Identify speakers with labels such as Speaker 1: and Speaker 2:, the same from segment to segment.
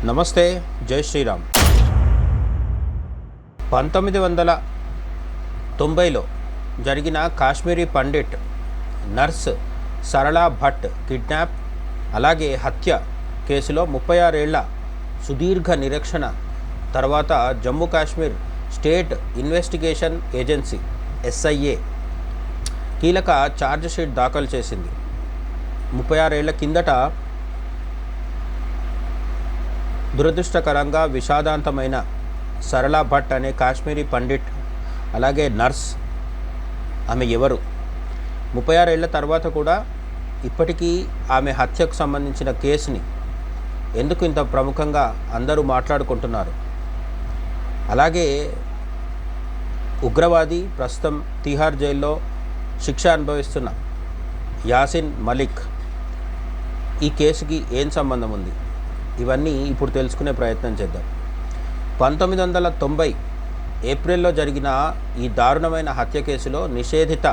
Speaker 1: నమస్తే, జై శ్రీరామ్. 1990లో జరిగిన కాశ్మీరీ పండిట్ నర్స్ సరళా భట్ కిడ్నాప్ అలాగే హత్య కేసులో 36 ఏళ్ల సుదీర్ఘ నిరీక్షణ తర్వాత Jammu Kashmir state investigation agency SIA కీలక ఛార్జ్ షీట్ దాఖలు చేసింది. 36 ఏళ్ల కిందట దురదృష్టకరంగా విషాదాంతమైన సరళా భట్ అనే కాశ్మీరీ పండిట్ అలాగే నర్స్, ఆమె ఎవరు, 36 ఏళ్ల తర్వాత కూడా ఇప్పటికీ ఆమె హత్యకు సంబంధించిన కేసుని ఎందుకు ఇంత ప్రముఖంగా అందరూ మాట్లాడుకుంటున్నారు? అలాగే ఉగ్రవాది ప్రస్తుతం తిహార్ జైల్లో శిక్ష అనుభవిస్తున్న యాసిన్ మలిక్, ఈ కేసుకి ఏం సంబంధం ఉంది? ఇవన్నీ ఇప్పుడు తెలుసుకునే ప్రయత్నం చేద్దాం. 1990 ఏప్రిల్లో జరిగిన ఈ దారుణమైన హత్య కేసులో నిషేధిత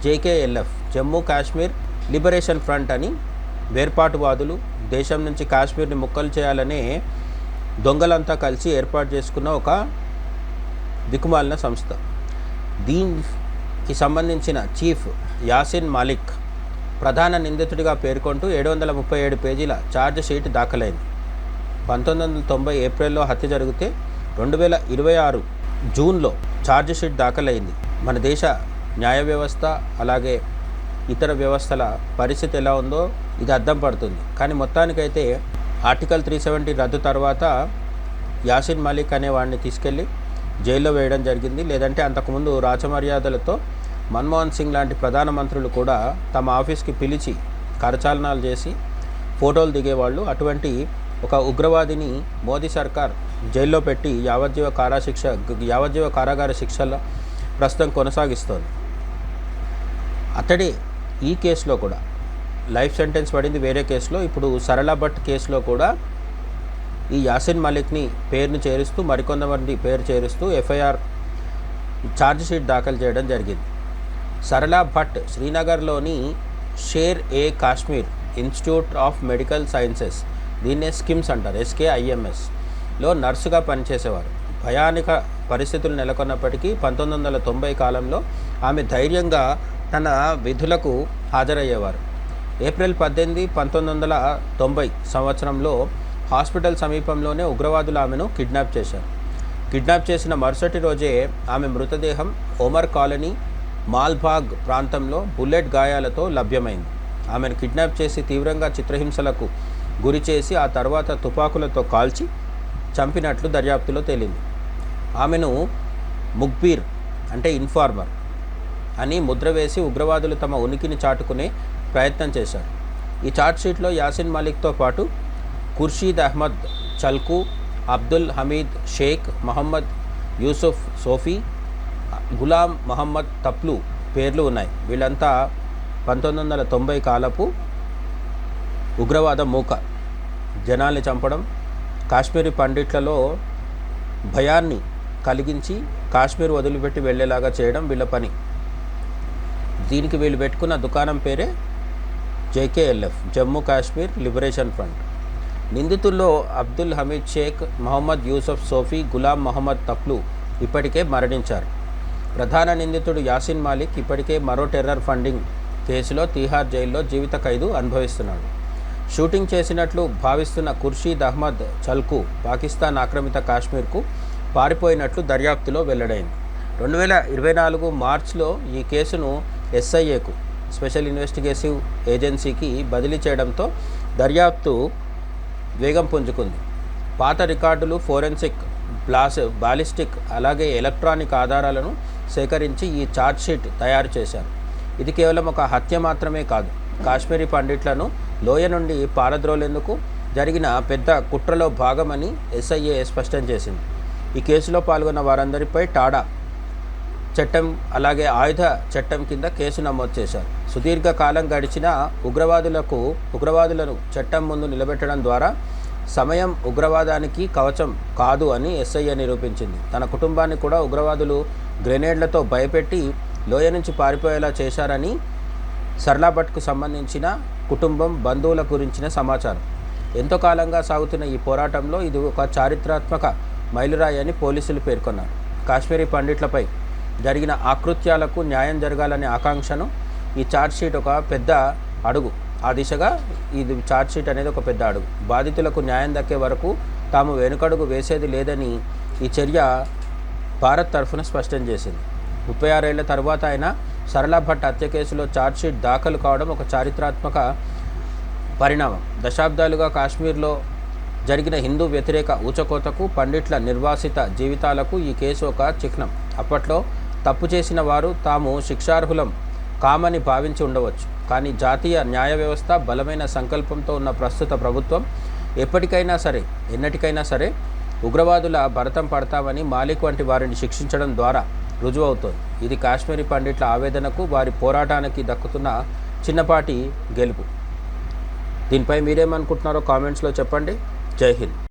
Speaker 1: JKLF Jammu Kashmir liberation front అని వేర్పాటువాదులు దేశం నుంచి కాశ్మీర్ని ముక్కలు చేయాలనే దొంగలంతా కలిసి ఏర్పాటు చేసుకున్న ఒక దిక్కుమాలిన సంస్థ. దీనికి సంబంధించిన చీఫ్ యాసిన్ మాలిక్ ప్రధాన నిందితుడిగా పేర్కొంటూ 737 పేజీల ఛార్జ్ షీట్ దాఖలైంది. 1990 ఏప్రిల్లో హత్య జరిగితే 2026 జూన్లో ఛార్జ్ షీట్ దాఖలైంది. మన దేశ న్యాయ వ్యవస్థ అలాగే ఇతర వ్యవస్థల పరిస్థితి ఎలా ఉందో ఇది అద్దం పడుతుంది. కానీ మొత్తానికైతే ఆర్టికల్ 370 రద్దు తర్వాత యాసిన్ మలిక్ అనే వాడిని తీసుకెళ్ళి జైల్లో వేయడం జరిగింది. లేదంటే అంతకుముందు రాచమర్యాదలతో మన్మోహన్ సింగ్ లాంటి ప్రధానమంత్రులు కూడా తమ ఆఫీస్కి పిలిచి కరచాలనాలు చేసి ఫోటోలు దిగేవాళ్ళు. అటువంటి ఒక ఉగ్రవాదిని మోదీ సర్కార్ జైల్లో పెట్టి యావజ్జీవ కారాగార శిక్షల ప్రస్తుతం కొనసాగిస్తోంది. అతడే ఈ కేసులో కూడా లైఫ్ సెంటెన్స్ పడింది. వేరే కేసులో ఇప్పుడు సరళా భట్ కేసులో కూడా ఈ యాసిన్ మలిక్ని పేరును చేరుస్తూ మరికొంతమంది పేరు చేరుస్తూ FIR ఛార్జ్ షీట్ దాఖలు చేయడం జరిగింది. సరళా భట్ శ్రీనగర్లోని Sher e Kashmir institute of medical sciences, దీన్నే స్కిమ్స్ అంటారు, SKIMSలో నర్సుగా పనిచేసేవారు. భయానక పరిస్థితులు నెలకొన్నప్పటికీ 1990 కాలంలో ఆమె ధైర్యంగా తన విధులకు హాజరయ్యేవారు. ఏప్రిల్ 18, 1990 సంవత్సరంలో హాస్పిటల్ సమీపంలోనే ఉగ్రవాదులు ఆమెను కిడ్నాప్ చేశారు. కిడ్నాప్ చేసిన మరుసటి రోజే ఆమె మృతదేహం ఓమర్ కాలనీ మాల్బాగ్ ప్రాంతంలో బుల్లెట్ గాయాలతో లభ్యమైంది. ఆమెను కిడ్నాప్ చేసి తీవ్రంగా చిత్రహింసలకు గురి చేసి ఆ తర్వాత తుపాకులతో కాల్చి చంపినట్లు దర్యాప్తులో తేలింది. ఆమెను ముఖ్బీర్ అంటే ఇన్ఫార్మర్ అని ముద్ర వేసి ఉగ్రవాదులు తమ ఉనికిని చాటుకునే ప్రయత్నం చేశారు. ఈ ఛార్జ్షీట్లో యాసిన్ మలిక్తో పాటు ఖుర్షీద్ అహ్మద్ చల్కు, అబ్దుల్ హమీద్ షేక్, మహమ్మద్ యూసుఫ్ సోఫీ, గులాం మహమ్మద్ తప్లు పేర్లు ఉన్నాయి. వీళ్ళంతా 1990 కాలపు ఉగ్రవాద మూక. జనాల్ని చంపడం, కాశ్మీరీ పండిట్లలో భయాన్ని కలిగించి కాశ్మీర్ వదిలిపెట్టి వెళ్ళేలాగా చేయడం వీళ్ళ పని. దీనికి వీళ్ళు పెట్టుకున్న దుకాణం పేరే JKLF Jammu Kashmir liberation front. నిందితుల్లో అబ్దుల్ హమీద్ షేక్, మహమ్మద్ యూసుఫ్ సోఫీ, గులాం మహమ్మద్ తప్లు ఇప్పటికే మరణించారు. ప్రధాన నిందితుడు యాసిన్ మాలిక్ ఇప్పటికే మరో టెర్రర్ ఫండింగ్ కేసులో తిహార్ జైల్లో జీవిత ఖైదు అనుభవిస్తున్నాడు. షూటింగ్ చేసినట్లు భావిస్తున్న ఖుర్షీద్ అహ్మద్ చల్కు పాకిస్తాన్ ఆక్రమిత కాశ్మీర్కు పారిపోయినట్లు దర్యాప్తులో వెల్లడైంది. 2024 మార్చిలో ఈ కేసును SIAకు స్పెషల్ ఇన్వెస్టిగేటివ్ ఏజెన్సీకి బదిలీ చేయడంతో దర్యాప్తు వేగం పుంజుకుంది. పాత రికార్డులు, ఫోరెన్సిక్, బాలిస్టిక్ అలాగే ఎలక్ట్రానిక్ ఆధారాలను సేకరించి ఈ ఛార్జ్షీట్ తయారు చేశారు. ఇది కేవలం ఒక హత్య మాత్రమే కాదు, కాశ్మీరీ పండిట్లను లోయ నుండి పారద్రోలేందుకు జరిగిన పెద్ద కుట్రలో భాగమని SIA స్పష్టం చేసింది. ఈ కేసులో పాల్గొన్న వారందరిపై టాడా చట్టం అలాగే ఆయుధ చట్టం కింద కేసు నమోదు చేశారు. సుదీర్ఘకాలం గడిచిన ఉగ్రవాదులను చట్టం ముందు నిలబెట్టడం ద్వారా సమయం ఉగ్రవాదానికి కవచం కాదు అని SIA నిరూపించింది. తన కుటుంబాన్ని కూడా ఉగ్రవాదులు గ్రెనేడ్లతో భయపెట్టి లోయ నుంచి పారిపోయేలా చేశారని సరళా భట్కు సంబంధించిన కుటుంబం, బంధువుల గురించిన సమాచారం. ఎంతో కాలంగా సాగుతున్న ఈ పోరాటంలో ఇది ఒక చారిత్రాత్మక మైలురాయి అని పోలీసులు పేర్కొన్నారు. కాశ్మీరీ పండిట్లపై జరిగిన ఆకృత్యాలకు న్యాయం జరగాలనే ఆకాంక్షను ఈ ఛార్జ్షీట్ ఒక పెద్ద అడుగు. ఆ దిశగా ఇది ఛార్జ్షీట్ అనేది ఒక పెద్ద అడుగు. బాధితులకు న్యాయం దక్కే వరకు తాము వెనుకడుగు వేసేది లేదని ఈ చర్య భారత్ తరఫున స్పష్టం చేసింది. 36 ఏళ్ల తర్వాత అయినా సరళ భట్ హత్య కేసులో ఛార్జ్షీట్ దాఖలు కావడం ఒక చారిత్రాత్మక పరిణామం. దశాబ్దాలుగా కాశ్మీర్లో జరిగిన హిందూ వ్యతిరేక ఊచకోతకు, పండిట్ల నిర్వాసిత జీవితాలకు ఈ కేసు ఒక చిహ్నం. అప్పట్లో తప్పు చేసిన వారు తాము శిక్షార్హులం కామని భావించి ఉండవచ్చు. కానీ జాతీయ న్యాయ వ్యవస్థ బలమైన సంకల్పంతో ఉన్న ప్రస్తుత ప్రభుత్వం ఎప్పటికైనా సరే, ఎన్నటికైనా సరే ఉగ్రవాదుల భరతం పడతామని మాలిక్ వంటి వారిని శిక్షించడం ద్వారా రుజువు అవుతోంది. ఇది కాశ్మీరీ పండిట్ల ఆవేదనకు, వారి పోరాటానికి దక్కుతున్న చిన్నపాటి గెలుపు. దీనిపై మీరేమనుకుంటున్నారో కామెంట్స్లో చెప్పండి. జై హింద్.